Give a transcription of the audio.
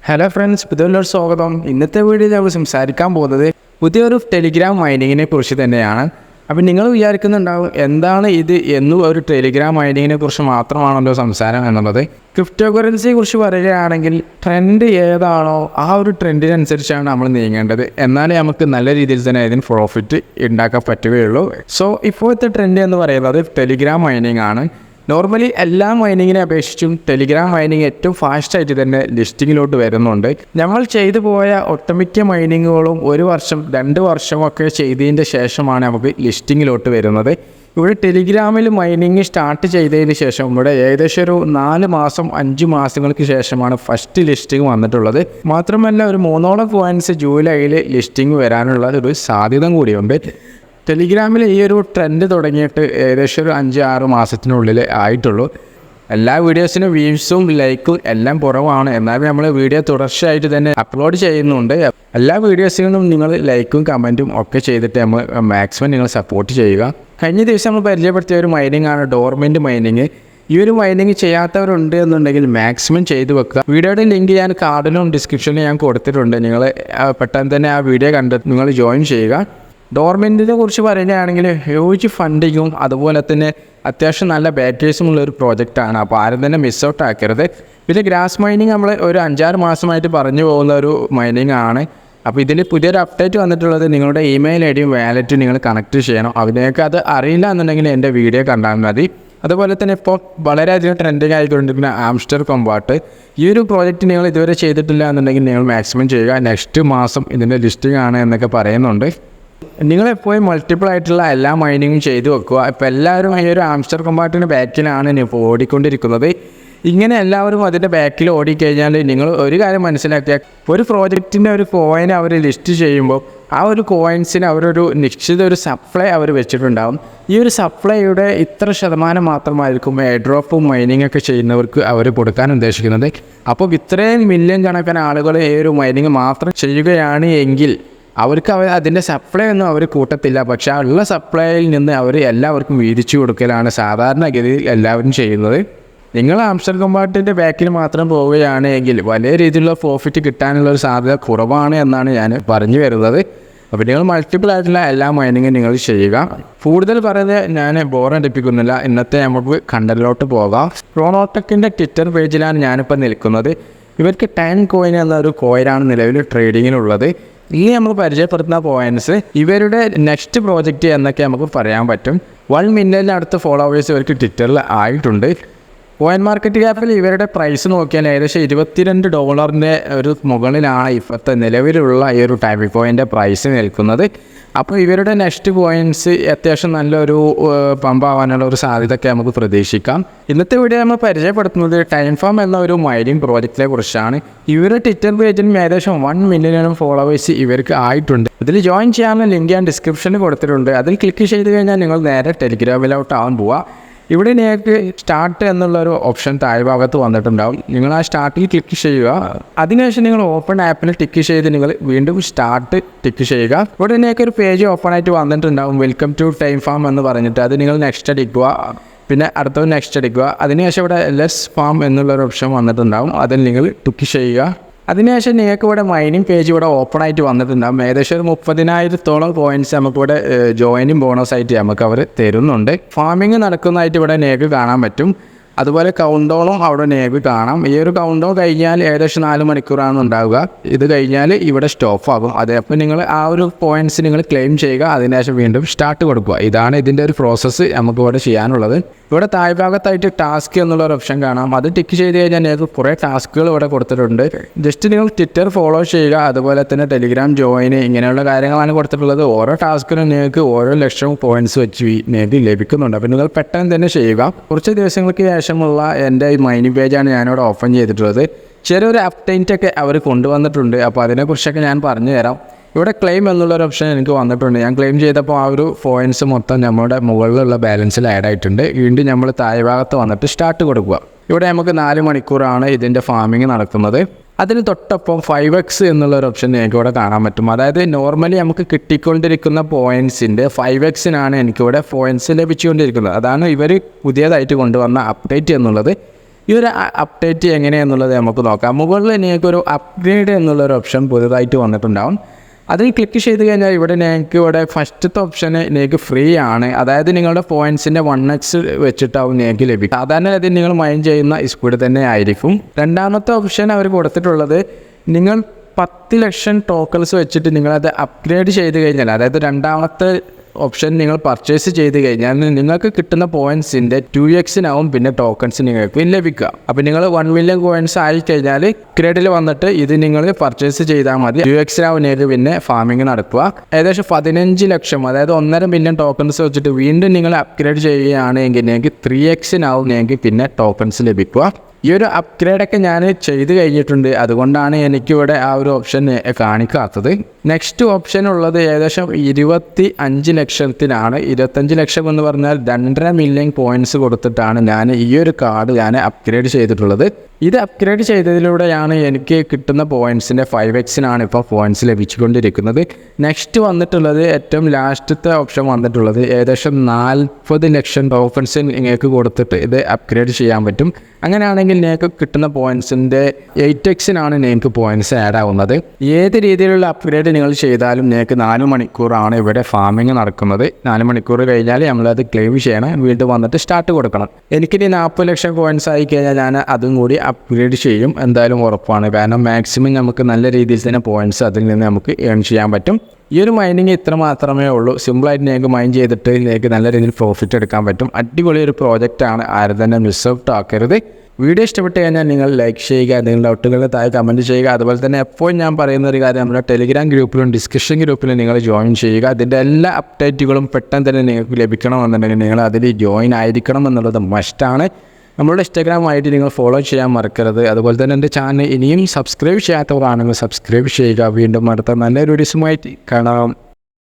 Hello friends, പുതിയൊരു സ്വാഗതം. ഇന്നത്തെ വീഡിയോയിൽ നമുക്ക് സംസാരിക്കാൻ പോകുന്നത് പുതിയൊരു ടെലിഗ്രാം മൈനിങ്ങിനെ കുറിച്ച് തന്നെയാണ്. അപ്പോൾ നിങ്ങൾ വിചാരിക്കുന്നുണ്ടാവും എന്താണ് ഇത് എന്നും ഒരു ടെലിഗ്രാം മൈനിങ്ങിനെ കുറിച്ച് മാത്രമാണല്ലോ സംസാരം എന്നുള്ളത്. ക്രിപ്റ്റോ കറൻസിയെ കുറിച്ച് പറയുകയാണെങ്കിൽ ട്രെൻഡ് ഏതാണോ ആ ഒരു ട്രെൻഡിനനുസരിച്ചാണ് നമ്മൾ നീങ്ങേണ്ടത്. എന്നാലേ നമുക്ക് നല്ല രീതിയിൽ തന്നെ ഇതിന് പ്രോഫിറ്റ് ഉണ്ടാക്കാൻ പറ്റുകയുള്ളൂ. സോ ഇപ്പോഴത്തെ ട്രെൻഡ് എന്ന് പറയുന്നത് ടെലിഗ്രാം മൈനിങ് ആണ്. നോർമലി എല്ലാ മൈനിങ്ങിനെ അപേക്ഷിച്ചും ടെലിഗ്രാം മൈനിങ് ഏറ്റവും ഫാസ്റ്റായിട്ട് തന്നെ ലിസ്റ്റിങ്ങിലോട്ട് വരുന്നുണ്ട്. നമ്മൾ ചെയ്തു പോയ ഒട്ടുമിക്ക മൈനിങ്ങുകളും 1 വർഷം 2 വർഷമൊക്കെ ചെയ്തതിൻ്റെ ശേഷമാണ് നമുക്ക് ലിസ്റ്റിങ്ങിലോട്ട് വരുന്നത്. ഇവിടെ ടെലിഗ്രാമിൽ മൈനിങ് സ്റ്റാർട്ട് ചെയ്തതിന് ശേഷം ഇവിടെ ഏകദേശം ഒരു 4 മാസം 5 മാസങ്ങൾക്ക് ശേഷമാണ് ഫസ്റ്റ് ലിസ്റ്റിംഗ് വന്നിട്ടുള്ളത്. മാത്രമല്ല ഒരു 3ഓളം കോയിൻസ് ജൂലൈയിൽ ലിസ്റ്റിംഗ് വരാനുള്ള ഒരു സാധ്യത കൂടിയുണ്ട്. ടെലിഗ്രാമിൽ ഈ ഒരു ട്രെൻഡ് തുടങ്ങിയിട്ട് ഏകദേശം ഒരു 5-6 മാസത്തിനുള്ളിൽ ആയിട്ടുള്ളൂ. എല്ലാ വീഡിയോസിനും വ്യൂസും ലൈക്കും എല്ലാം കുറവാണ്. എന്നാലും നമ്മൾ വീഡിയോ തുടർച്ചയായിട്ട് തന്നെ അപ്ലോഡ് ചെയ്യുന്നുണ്ട്. എല്ലാ വീഡിയോസിനും നിങ്ങൾ ലൈക്കും കമൻറ്റും ഒക്കെ ചെയ്തിട്ട് നമ്മൾ മാക്സിമം നിങ്ങൾ സപ്പോർട്ട് ചെയ്യുക. കഴിഞ്ഞ ദിവസം നമ്മൾ പരിചയപ്പെടുത്തിയ ഒരു മൈനിങ് ആണ് ഡോർമെൻറ്റ് മൈനിങ്. ഈ ഒരു മൈനിങ് ചെയ്യാത്തവരുണ്ട് എന്നുണ്ടെങ്കിൽ മാക്സിമം ചെയ്തു വെക്കുക. വീഡിയോയുടെ ലിങ്ക് ഞാൻ കാർഡിലും ഡിസ്ക്രിപ്ഷനിലും ഞാൻ കൊടുത്തിട്ടുണ്ട്. നിങ്ങൾ പെട്ടെന്ന് തന്നെ ആ വീഡിയോ കണ്ട് നിങ്ങൾ ജോയിൻ ചെയ്യുക. ഡോർമെൻറ്റിനെ കുറിച്ച് പറയുകയാണെങ്കിൽ ഹ്യൂജ് ഫണ്ടിങ്ങും അതുപോലെ തന്നെ അത്യാവശ്യം നല്ല ബാറ്റേഴ്സും ഉള്ളൊരു പ്രോജക്റ്റാണ്. അപ്പോൾ ആരും തന്നെ മിസ് ഔട്ട് ആക്കരുത്. പിന്നെ ഗ്രാസ് മൈനിങ് നമ്മൾ ഒരു 5-6 മാസമായിട്ട് പറഞ്ഞു പോകുന്ന ഒരു മൈനിങ് ആണ്. അപ്പോൾ ഇതിൽ പുതിയൊരു അപ്ഡേറ്റ് വന്നിട്ടുള്ളത് നിങ്ങളുടെ ഇമെയിൽ ഐ ഡിയും വാലറ്റും നിങ്ങൾ കണക്ട് ചെയ്യണം. അതിനൊക്കെ അത് അറിയില്ല എന്നുണ്ടെങ്കിൽ എൻ്റെ വീഡിയോ കണ്ടാൽ മതി. അതുപോലെ തന്നെ ഇപ്പോൾ വളരെയധികം ട്രെൻഡിങ് ആയിക്കൊണ്ടിരിക്കുന്ന ആംസ്റ്റർ കോമ്പാട്ട്, ഈ ഒരു പ്രോജക്റ്റ് നിങ്ങൾ ഇതുവരെ ചെയ്തിട്ടില്ല എന്നുണ്ടെങ്കിൽ നിങ്ങൾ മാക്സിമം ചെയ്യുക. നെക്സ്റ്റ് മാസം ഇതിൻ്റെ ലിസ്റ്റിംഗ് ആണ് എന്നൊക്കെ പറയുന്നുണ്ട്. നിങ്ങളെപ്പോഴും മൾട്ടിപ്പിൾ ആയിട്ടുള്ള എല്ലാ മൈനിങ്ങും ചെയ്തു വെക്കുക. ഇപ്പോൾ എല്ലാവരും ഈ ഒരു ആംസ്റ്റർ കോമ്പാറ്റിൻ്റെ ബാക്കിലാണ് ഇപ്പോൾ ഓടിക്കൊണ്ടിരിക്കുന്നത്. ഇങ്ങനെ എല്ലാവരും അതിൻ്റെ ബാക്കിൽ ഓടിക്കഴിഞ്ഞാൽ നിങ്ങൾ ഒരു കാര്യം മനസ്സിലാക്കിയാൽ ഒരു പ്രോജക്റ്റിൻ്റെ ഒരു കോയിനെ അവർ ലിസ്റ്റ് ചെയ്യുമ്പോൾ ആ ഒരു കോയിൻസിന് അവരൊരു നിശ്ചിത ഒരു സപ്ലൈ അവർ വെച്ചിട്ടുണ്ടാകും. ഈ ഒരു സപ്ലൈയുടെ ഇത്ര ശതമാനം മാത്രമായിരിക്കും എയർ ഡ്രോപ്പും മൈനിങ് ഒക്കെ ചെയ്യുന്നവർക്ക് അവർ കൊടുക്കാൻ ഉദ്ദേശിക്കുന്നത്. അപ്പോൾ ഇത്രയും മില്യൺ കണക്കിന് ആളുകൾ ഈ ഒരു മൈനിങ് മാത്രം ചെയ്യുകയാണ് എങ്കിൽ അവർക്ക് അതിൻ്റെ സപ്ലൈ ഒന്നും അവർ കൂട്ടത്തില്ല. പക്ഷേ ആ ഉള്ള സപ്ലൈയിൽ നിന്ന് അവർ എല്ലാവർക്കും വീതിച്ചു കൊടുക്കലാണ് സാധാരണഗതിയിൽ എല്ലാവരും ചെയ്യുന്നത്. നിങ്ങൾ ആംസ്റ്റർ കോമ്പാറ്റിൻ്റെ ബാക്കിൽ മാത്രം പോവുകയാണ് എങ്കിൽ വലിയ രീതിയിലുള്ള പ്രോഫിറ്റ് കിട്ടാനുള്ള ഒരു സാധ്യത കുറവാണ് എന്നാണ് ഞാൻ പറഞ്ഞു വരുന്നത്. അപ്പോൾ നിങ്ങൾ മൾട്ടിപ്പിൾ ആയിട്ടുള്ള എല്ലാ മൈനിങ്ങും നിങ്ങൾ ചെയ്യുക. കൂടുതൽ പറയുന്നത് ഞാൻ ബോറടിപ്പിക്കുന്നില്ല. ഇന്നത്തെ നമുക്ക് കണ്ടലിലോട്ട് പോകാം. ക്രോണോടെക്കിൻ്റെ ട്വിറ്റർ പേജിലാണ് ഞാനിപ്പോൾ നിൽക്കുന്നത്. ഇവർക്ക് 10 കോയിൻ എന്നൊരു കോയിനാണ് നിലവിൽ ട്രേഡിങ്ങിനുള്ളത്. ഇനി നമുക്ക് പരിചയപ്പെടുത്തുന്ന പോയിൻറ്റ്സ് ഇവരുടെ നെക്സ്റ്റ് പ്രോജക്റ്റ് എന്നൊക്കെ നമുക്ക് പറയാൻ പറ്റും. 1 മില്യണിനടുത്ത് ഫോളോവേഴ്സ് ഇവർക്ക് ട്വിറ്ററിൽ ആയിട്ടുണ്ട്. കോയിൻ മാർക്കറ്റ് ക്യാപ്പിൽ ഇവരുടെ പ്രൈസ് നോക്കിയാൽ ഏകദേശം $22 ഒരു മുകളിലാണ് ഇപ്പോഴത്തെ നിലവിലുള്ള ഈ ഒരു ടൈപ്പ് കോയിൻ്റെ പ്രൈസ് നിൽക്കുന്നത്. അപ്പോൾ ഇവരുടെ നെക്സ്റ്റ് കോയിൻസ് അത്യാവശ്യം നല്ലൊരു പമ്പാവാനുള്ള ഒരു സാധ്യതയൊക്കെ നമുക്ക് പ്രതീക്ഷിക്കാം. ഇന്നത്തെ വീഡിയോ നമ്മൾ പരിചയപ്പെടുത്തുന്നത് ടൈംഫാം എന്ന ഒരു മൈനിങ് പ്രോജക്റ്റിനെ കുറിച്ചാണ്. ഇവരുടെ ട്വിറ്റർ പേജിലും ഏകദേശം 1 മില്യണോളം ഫോളോവേഴ്സ് ഇവർക്ക് ആയിട്ടുണ്ട്. ഇതിൽ ജോയിൻ ചെയ്യാനുള്ള ലിങ്ക് ഞാൻ ഡിസ്ക്രിപ്ഷനിൽ കൊടുത്തിട്ടുണ്ട്. അതിൽ ക്ലിക്ക് ചെയ്ത് കഴിഞ്ഞാൽ നിങ്ങൾ നേരെ ടെലിഗ്രാമിലോട്ടാവാൻ പോവുക. ഇവിടെ നിങ്ങൾക്ക് സ്റ്റാർട്ട് എന്നുള്ളൊരു ഓപ്ഷൻ താഴ്ഭാഗത്ത് വന്നിട്ടുണ്ടാവും. നിങ്ങൾ ആ സ്റ്റാർട്ടിൽ ക്ലിക്ക് ചെയ്യുക. അതിനുശേഷം നിങ്ങൾ ഓപ്പൺ ആപ്പിൽ ടിക്ക് ചെയ്ത് നിങ്ങൾ വീണ്ടും സ്റ്റാർട്ട് ടിക്ക് ചെയ്യുക. ഇവിടെ നിങ്ങൾക്ക് ഒരു പേജ് ഓപ്പൺ ആയിട്ട് വന്നിട്ടുണ്ടാവും. വെൽക്കം ടു ടൈംഫാം എന്ന് പറഞ്ഞിട്ട് അത് നിങ്ങൾ നെക്സ്റ്റ് അടിക്കുക. പിന്നെ അടുത്തത് നെക്സ്റ്റ് അടിക്കുക. അതിനുശേഷം ഇവിടെ ലെറ്റ്സ് ഫാം എന്നുള്ളൊരു ഓപ്ഷൻ വന്നിട്ടുണ്ടാവും. അതിൽ നിങ്ങൾ ടിക്ക് ചെയ്യുക. അതിനുശേഷം നിങ്ങൾക്ക് ഇവിടെ മൈനിങ് പേജ് ഇവിടെ ഓപ്പൺ ആയിട്ട് വന്നിട്ടുണ്ടാകും. ഏകദേശം ഒരു 30,000-ഓളം കോയിൻസ് നമുക്കിവിടെ ജോയിനിങ് ബോണസായിട്ട് നമുക്ക് അവർ തരുന്നുണ്ട്. ഫാമിങ് നടക്കുന്നതായിട്ട് ഇവിടെ നിങ്ങൾക്ക് കാണാൻ പറ്റും. അതുപോലെ കൗണ്ട് ഡൗണും അവിടെ നിങ്ങൾക്ക് കാണാം. ഈ ഒരു കൗണ്ട് ഡൗൺ കഴിഞ്ഞാൽ ഏകദേശം 4 മണിക്കൂറാണ് ഉണ്ടാവുക. ഇത് കഴിഞ്ഞാൽ ഇവിടെ സ്റ്റോപ്പ് ആകും. അതേപ്പോൾ നിങ്ങൾ ആ ഒരു പോയിൻറ്റ്സ് നിങ്ങൾ ക്ലെയിം ചെയ്യുക. അതിനുശേഷം വീണ്ടും സ്റ്റാർട്ട് കൊടുക്കുക. ഇതാണ് ഇതിൻ്റെ ഒരു പ്രോസസ്സ് നമുക്ക് ഇവിടെ ചെയ്യാനുള്ളത്. ഇവിടെ താഴ്ഭാഗത്തായിട്ട് ടാസ്ക് എന്നുള്ളൊരു ഓപ്ഷൻ കാണാം. അത് ടിക്ക് ചെയ്ത് കഴിഞ്ഞാൽ നിങ്ങൾക്ക് കുറേ ടാസ്കുകൾ ഇവിടെ കൊടുത്തിട്ടുണ്ട്. ജസ്റ്റ് നിങ്ങൾ ട്വിറ്റർ ഫോളോ ചെയ്യുക. അതുപോലെ തന്നെ ടെലിഗ്രാം ജോയിൻ ഇങ്ങനെയുള്ള കാര്യങ്ങളാണ് കൊടുത്തിട്ടുള്ളത്. ഓരോ ടാസ്കിനും നിങ്ങൾക്ക് ഓരോ ലക്ഷം പോയിൻറ്റ്സ് വെച്ച് നിങ്ങൾക്ക് ലഭിക്കുന്നുണ്ട്. അപ്പോൾ നിങ്ങൾ പെട്ടെന്ന് തന്നെ ചെയ്യുക. കുറച്ച് ദിവസങ്ങൾക്ക് ശേഷമുള്ള എൻ്റെ ഈ മൈനിങ് പേജാണ് ഞാനിവിടെ ഓപ്പൺ ചെയ്തിട്ടുള്ളത്. ചെറിയൊരു അപ്ഡേറ്റ് ഒക്കെ അവർ കൊണ്ടുവന്നിട്ടുണ്ട്. അപ്പോൾ അതിനെക്കുറിച്ചൊക്കെ ഞാൻ പറഞ്ഞു തരാം. ഇവിടെ ക്ലെയിം എന്നുള്ളൊരു ഓപ്ഷൻ എനിക്ക് വന്നിട്ടുണ്ട്. ഞാൻ ക്ലെയിം ചെയ്തപ്പോൾ ആ ഒരു പോയിൻറ്റ്സ് മൊത്തം നമ്മുടെ മുകളിലുള്ള ബാലൻസിൽ ആഡ് ആയിട്ടുണ്ട്. വീണ്ടും നമ്മൾ താഴ്ഭാഗത്ത് വന്നിട്ട് സ്റ്റാർട്ട് കൊടുക്കുക. ഇവിടെ നമുക്ക് 4 മണിക്കൂറാണ് ഇതിൻ്റെ ഫാമിങ് നടക്കുന്നത്. അതിന് തൊട്ടൊപ്പം 5x എന്നുള്ളൊരു ഓപ്ഷൻ എനിക്ക് ഇവിടെ കാണാൻ പറ്റും. അതായത് നോർമലി നമുക്ക് കിട്ടിക്കൊണ്ടിരിക്കുന്ന പോയിൻറ്റ്സിൻ്റെ 5x എനിക്കിവിടെ പോയിൻറ്റ്സ് ലഭിച്ചുകൊണ്ടിരിക്കുന്നത്. അതാണ് ഇവർ പുതിയതായിട്ട് കൊണ്ടുവന്ന അപ്ഡേറ്റ് എന്നുള്ളത്. ഈ ഒരു അപ്ഡേറ്റ് എങ്ങനെയാണെന്നുള്ളത് നമുക്ക് നോക്കാം. മുകളിൽ നിങ്ങൾക്കൊരു അപ്ഗ്രേഡ് എന്നുള്ളൊരു ഓപ്ഷൻ പുതുതായിട്ട് വന്നിട്ടുണ്ടാവും. അതിൽ ക്ലിക്ക് ചെയ്ത് കഴിഞ്ഞാൽ ഇവിടെ ഫസ്റ്റത്തെ ഓപ്ഷന് നിങ്ങൾക്ക് ഫ്രീ ആണ്. അതായത് നിങ്ങളുടെ പോയിൻറ്റ്സിൻ്റെ 1x വെച്ചിട്ടാവും നിങ്ങൾക്ക് ലഭിക്കും. സാധാരണ അതിൽ നിങ്ങൾ മൈൻ ചെയ്യുന്ന സ്പീഡ് തന്നെ ആയിരിക്കും. രണ്ടാമത്തെ ഓപ്ഷൻ അവർ കൊടുത്തിട്ടുള്ളത് നിങ്ങൾ 10 ലക്ഷം ടോക്കൺസ് വെച്ചിട്ട് നിങ്ങളത് അപ്ഗ്രേഡ് ചെയ്ത് കഴിഞ്ഞാൽ, അതായത് രണ്ടാമത്തെ ഓപ്ഷൻ നിങ്ങൾ പർച്ചേസ് ചെയ്ത് കഴിഞ്ഞാൽ നിങ്ങൾക്ക് കിട്ടുന്ന പോയിൻറ്റ്സിൻ്റെ 2x പിന്നെ ടോക്കൺസ് നിങ്ങൾക്ക് ലഭിക്കുക. അപ്പോൾ നിങ്ങൾ 1 മില്യൺ കോയിൻസ് ആയി കഴിഞ്ഞാൽ അപ്ഗ്രേഡിൽ വന്നിട്ട് ഇത് നിങ്ങൾ പർച്ചേസ് ചെയ്താൽ മതി. 2x നിങ്ങൾക്ക് പിന്നെ ഫാമിംഗ് നടക്കുക. ഏകദേശം 15 ലക്ഷം, അതായത് 1.5 മില്യൺ ടോക്കൺസ് വെച്ചിട്ട് വീണ്ടും നിങ്ങൾ അപ്ഗ്രേഡ് ചെയ്യുകയാണെങ്കിൽ നിങ്ങൾക്ക് 3x നിങ്ങൾക്ക് പിന്നെ ടോക്കൺസ് ലഭിക്കുക. ഈ ഒരു അപ്ഗ്രേഡൊക്കെ ഞാൻ ചെയ്ത് കഴിഞ്ഞിട്ടുണ്ട്, അതുകൊണ്ടാണ് എനിക്കിവിടെ ആ ഒരു ഓപ്ഷൻ കാണിക്കാത്തത്. നെക്സ്റ്റ് ഓപ്ഷൻ ഉള്ളത് ഏകദേശം 25 ലക്ഷത്തിനാണ്. 25 ലക്ഷം എന്ന് പറഞ്ഞാൽ 2.5 മില്യൺ പോയിൻറ്റ്സ് കൊടുത്തിട്ടാണ് ഞാൻ ഈ ഒരു കാർഡ് അപ്ഗ്രേഡ് ചെയ്തിട്ടുള്ളത്. ഇത് അപ്ഗ്രേഡ് ചെയ്തതിലൂടെയാണ് എനിക്ക് കിട്ടുന്ന പോയിൻറ്റ്സിൻ്റെ 5x ഇപ്പോൾ പോയിൻറ്റ്സ് ലഭിച്ചുകൊണ്ടിരിക്കുന്നത്. നെക്സ്റ്റ് വന്നിട്ടുള്ളത് ഏറ്റവും ലാസ്റ്റത്തെ ഓപ്ഷൻ വന്നിട്ടുള്ളത് ഏകദേശം 40 ലക്ഷം ടോക്കൺസ് നിങ്ങൾക്ക് കൊടുത്തിട്ട് ഇത് അപ്ഗ്രേഡ് ചെയ്യാൻ പറ്റും. അങ്ങനെയാണെങ്കിൽ നിങ്ങൾക്ക് കിട്ടുന്ന പോയിൻറ്റ്സിൻ്റെ 8x നിങ്ങൾക്ക് പോയിൻറ്റ്സ് ആഡ് ആവുന്നത്. ഏത് രീതിയിലുള്ള അപ്ഗ്രേഡ് നിങ്ങൾ ചെയ്താലും നിങ്ങൾക്ക് 4 മണിക്കൂറാണ് ഇവിടെ ഫാമിംഗ് നടക്കുന്നത്. 4 മണിക്കൂർ കഴിഞ്ഞാൽ നമ്മളത് ക്ലെയിം ചെയ്യണം, വീണ്ടും വന്നിട്ട് സ്റ്റാർട്ട് കൊടുക്കണം. എനിക്കിനി 40 ലക്ഷം കോയിൻസ് ആയി കഴിഞ്ഞാൽ ഞാൻ അതും കൂടി അപ്ഗ്രേഡ് ചെയ്യും, എന്തായാലും ഉറപ്പാണ്. കാരണം മാക്സിമം നമുക്ക് നല്ല രീതിയിൽ തന്നെ പോയിൻറ്റ്സ് അതിൽ നിന്ന് നമുക്ക് ഏൺ ചെയ്യാൻ പറ്റും. ഈ ഒരു മൈനിങ് ഇത്ര മാത്രമേ ഉള്ളൂ. സിമ്പിളായിട്ട് നിങ്ങൾക്ക് മൈൻ ചെയ്തിട്ട് നിങ്ങൾക്ക് നല്ല രീതിയിൽ പ്രോഫിറ്റ് എടുക്കാൻ പറ്റും. അടിപൊളി ഒരു പ്രോജക്റ്റാണ്, ആരും തന്നെ മിസ് ഔട്ട് ആക്കരുത്. വീഡിയോ ഇഷ്ടപ്പെട്ട് കഴിഞ്ഞാൽ നിങ്ങൾ ലൈക്ക് ചെയ്യുക, നിങ്ങളുടെ ഡൗട്ടുകൾ താഴെ കമൻറ്റ് ചെയ്യുക. അതുപോലെ തന്നെ എപ്പോഴും ഞാൻ പറയുന്ന ഒരു കാര്യം, നമ്മുടെ ടെലിഗ്രാം ഗ്രൂപ്പിലും ഡിസ്കഷൻ ഗ്രൂപ്പിലും നിങ്ങൾ ജോയിൻ ചെയ്യുക. അതിൻ്റെ എല്ലാ അപ്ഡേറ്റുകളും പെട്ടെന്ന് തന്നെ നിങ്ങൾക്ക് ലഭിക്കണമെന്നുണ്ടെങ്കിൽ നിങ്ങൾ അതിൽ ജോയിൻ ആയിരിക്കണം എന്നുള്ളത് മസ്റ്റാണ്. നമ്മളുടെ ഇൻസ്റ്റാഗ്രാം ആയിട്ട് നിങ്ങൾ ഫോളോ ചെയ്യാൻ മറക്കരുത്. അതുപോലെ തന്നെ എൻ്റെ ചാനൽ ഇനിയും സബ്സ്ക്രൈബ് ചെയ്യാത്തവരാണെങ്കിൽ സബ്സ്ക്രൈബ് ചെയ്യുക. വീണ്ടും അടുത്ത നല്ലൊരു വീഡിയോസുമായിട്ട് കാണാം.